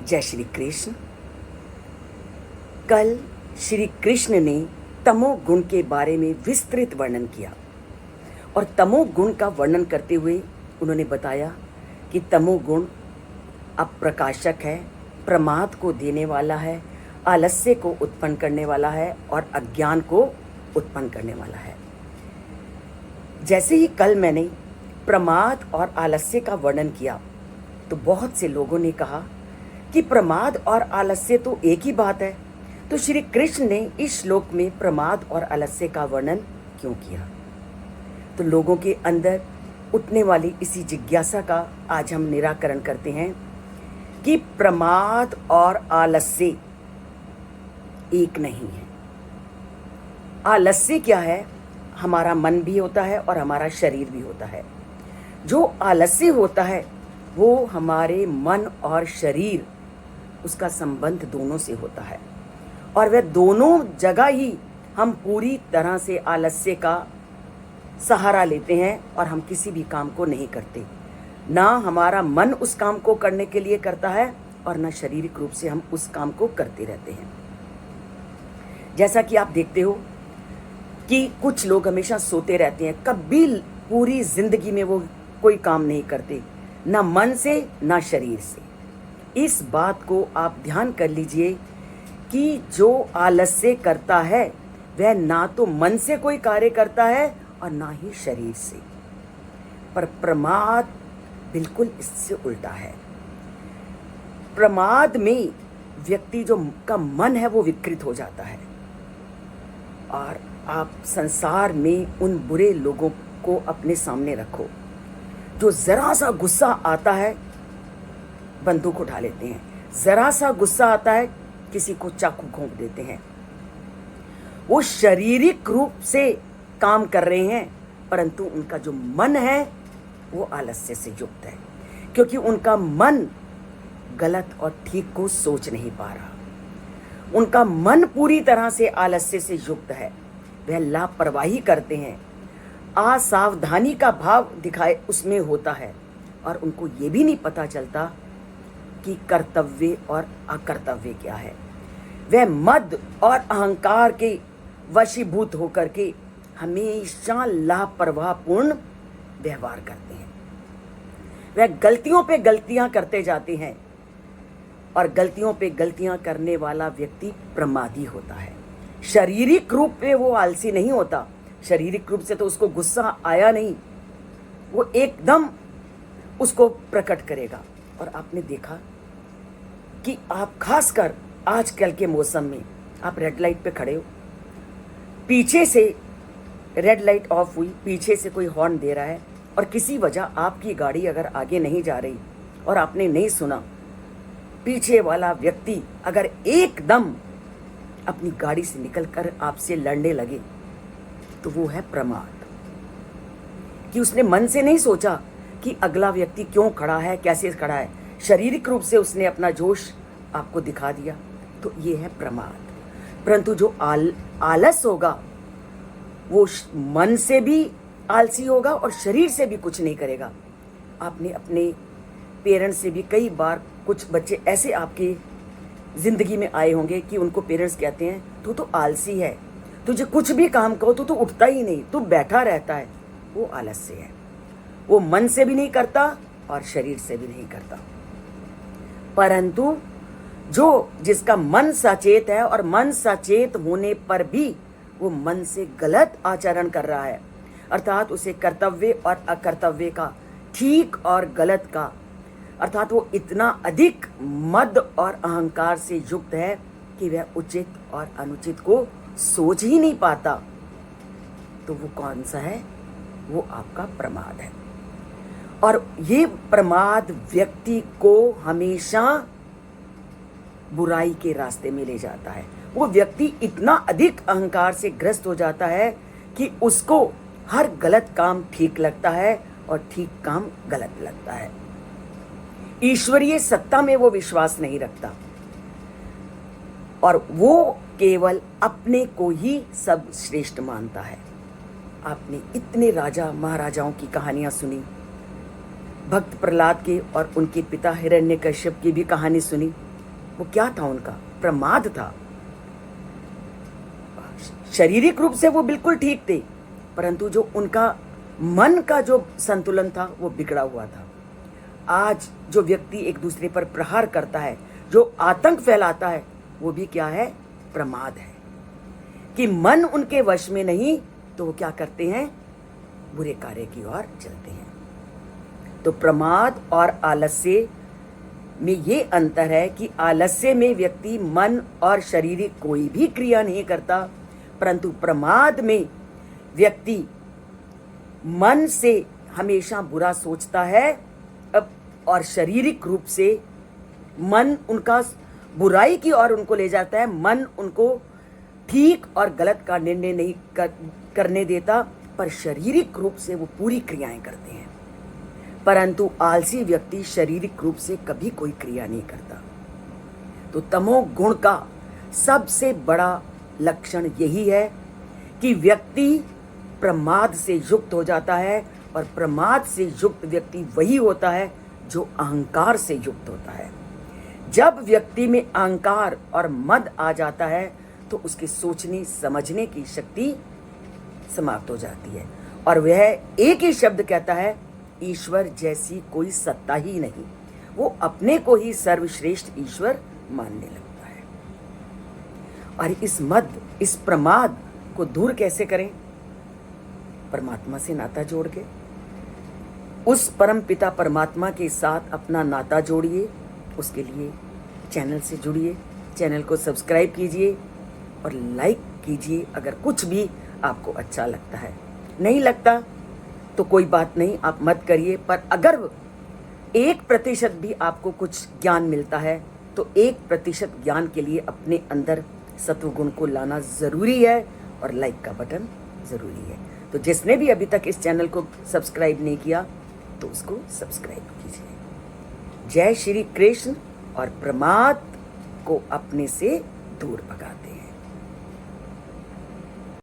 जय श्री कृष्ण। कल श्री कृष्ण ने तमोगुण के बारे में विस्तृत वर्णन किया और तमोगुण का वर्णन करते हुए उन्होंने बताया कि तमोगुण अप्रकाशक है, प्रमाद को देने वाला है, आलस्य को उत्पन्न करने वाला है और अज्ञान को उत्पन्न करने वाला है। जैसे ही कल मैंने प्रमाद और आलस्य का वर्णन किया तो बहुत से लोगों ने कहा कि प्रमाद और आलस्य तो एक ही बात है, तो श्री कृष्ण ने इस श्लोक में प्रमाद और आलस्य का वर्णन क्यों किया। तो लोगों के अंदर उठने वाली इसी जिज्ञासा का आज हम निराकरण करते हैं कि प्रमाद और आलस्य एक नहीं है। आलस्य क्या है? हमारा मन भी होता है और हमारा शरीर भी होता है। जो आलस्य होता है वो हमारे मन और शरीर, उसका संबंध दोनों से होता है और वह दोनों जगह ही हम पूरी तरह से आलस्य का सहारा लेते हैं और हम किसी भी काम को नहीं करते। ना हमारा मन उस काम को करने के लिए करता है और ना शारीरिक रूप से हम उस काम को करते रहते हैं। जैसा कि आप देखते हो कि कुछ लोग हमेशा सोते रहते हैं, कभी पूरी जिंदगी में वो कोई काम नहीं करते, ना मन से ना शरीर से। इस बात को आप ध्यान कर लीजिए कि जो आलस्य करता है वह ना तो मन से कोई कार्य करता है और ना ही शरीर से। पर प्रमाद बिल्कुल इससे उल्टा है। प्रमाद में व्यक्ति जो का मन है वो विकृत हो जाता है और आप संसार में उन बुरे लोगों को अपने सामने रखो जो जरा सा गुस्सा आता है बंदूक उठा लेते हैं, जरा सा गुस्सा आता है किसी को चाकू घोंप देते हैं। वो शारीरिक रूप से काम कर रहे हैं परंतु उनका जो मन है वो आलस्य से युक्त है, क्योंकि उनका मन गलत और ठीक को सोच नहीं पा रहा। उनका मन पूरी तरह से आलस्य से युक्त है। वह लापरवाही करते हैं, असावधानी का भाव दिखाए उसमें होता है और उनको ये भी नहीं पता चलता कि कर्तव्य और अकर्तव्य क्या है। वह मद और अहंकार के वशीभूत होकर के हमेशा लापरवाहपूर्ण व्यवहार करते हैं। वह गलतियों पे गलतियां करते जाते हैं और गलतियों पे गलतियां करने वाला व्यक्ति प्रमादी होता है। शारीरिक रूप पे वो आलसी नहीं होता, शारीरिक रूप से तो उसको गुस्सा आया नहीं, वो एकदम उसको प्रकट करेगा। और आपने देखा कि आप खासकर आजकल के मौसम में आप रेड लाइट पे खड़े हो, पीछे से रेड लाइट ऑफ हुई, पीछे से कोई हॉर्न दे रहा है और किसी वजह आपकी गाड़ी अगर आगे नहीं जा रही और आपने नहीं सुना, पीछे वाला व्यक्ति अगर एकदम अपनी गाड़ी से निकलकर आपसे लड़ने लगे तो वो है प्रमाद। कि उसने मन से नहीं सोचा कि अगला व्यक्ति क्यों खड़ा है, कैसे खड़ा है, शारीरिक रूप से उसने अपना जोश आपको दिखा दिया, तो ये है प्रमाद। परंतु जो आलस होगा वो मन से भी आलसी होगा और शरीर से भी कुछ नहीं करेगा। आपने अपने पेरेंट्स से भी कई बार, कुछ बच्चे ऐसे आपके जिंदगी में आए होंगे कि उनको पेरेंट्स कहते हैं तू तो आलसी है, तुझे कुछ भी काम कहो तो तू उठता ही नहीं, तू बैठा रहता है। वो आलस्य है, वो मन से भी नहीं करता और शरीर से भी नहीं करता। परंतु जो जिसका मन सचेत है और मन सचेत होने पर भी वो मन से गलत आचरण कर रहा है, अर्थात उसे कर्तव्य और अकर्तव्य का, ठीक और गलत का, अर्थात वो इतना अधिक मद और अहंकार से युक्त है कि वह उचित और अनुचित को सोच ही नहीं पाता, तो वो कौन सा है? वो आपका प्रमाद है। और ये प्रमाद व्यक्ति को हमेशा बुराई के रास्ते में ले जाता है। वो व्यक्ति इतना अधिक अहंकार से ग्रस्त हो जाता है कि उसको हर गलत काम ठीक लगता है और ठीक काम गलत लगता है। ईश्वरीय सत्ता में वो विश्वास नहीं रखता और वो केवल अपने को ही सब श्रेष्ठ मानता है। आपने इतने राजा महाराजाओं की कहानियां सुनी, भक्त प्रहलाद के और उनके पिता हिरण्यकश्यप की भी कहानी सुनी, वो क्या था उनका? प्रमाद था। शारीरिक रूप से वो बिल्कुल ठीक थे, परंतु जो उनका मन का जो संतुलन था वो बिगड़ा हुआ था। आज जो व्यक्ति एक दूसरे पर प्रहार करता है, जो आतंक फैलाता है, वो भी क्या है? प्रमाद है। कि मन उनके वश में नहीं तो वो क्या करते हैं? बुरे कार्य की ओर चलते हैं। तो प्रमाद और आलस्य में ये अंतर है कि आलस्य में व्यक्ति मन और शारीरिक कोई भी क्रिया नहीं करता, परंतु प्रमाद में व्यक्ति मन से हमेशा बुरा सोचता है और शारीरिक रूप से मन उनका बुराई की ओर उनको ले जाता है। मन उनको ठीक और गलत का निर्णय नहीं करने देता, पर शारीरिक रूप से वो पूरी क्रियाएं करते हैं। परंतु आलसी व्यक्ति शारीरिक रूप से कभी कोई क्रिया नहीं करता। तो तमोगुण का सबसे बड़ा लक्षण यही है कि व्यक्ति प्रमाद से युक्त हो जाता है, और प्रमाद से युक्त व्यक्ति वही होता है जो अहंकार से युक्त होता है। जब व्यक्ति में अहंकार और मद आ जाता है तो उसके सोचने समझने की शक्ति समाप्त हो जाती है, और वह एक ही शब्द कहता है, ईश्वर जैसी कोई सत्ता ही नहीं। वो अपने को ही सर्वश्रेष्ठ ईश्वर मानने लगता है। और इस मद, इस प्रमाद को दूर कैसे करें? परमात्मा से नाता जोड़ के, उस परम पिता परमात्मा के साथ अपना नाता जोड़िए। उसके लिए चैनल से जुड़िए, चैनल को सब्सक्राइब कीजिए और लाइक कीजिए अगर कुछ भी आपको अच्छा लगता है। नहीं लगता तो कोई बात नहीं, आप मत करिए, पर अगर 1% भी आपको कुछ ज्ञान मिलता है तो 1% ज्ञान के लिए अपने अंदर सत्वगुण को लाना ज़रूरी है, और लाइक का बटन ज़रूरी है। तो जिसने भी अभी तक इस चैनल को सब्सक्राइब नहीं किया तो उसको सब्सक्राइब कीजिए। जय श्री कृष्ण, और प्रमाद को अपने से दूर भगा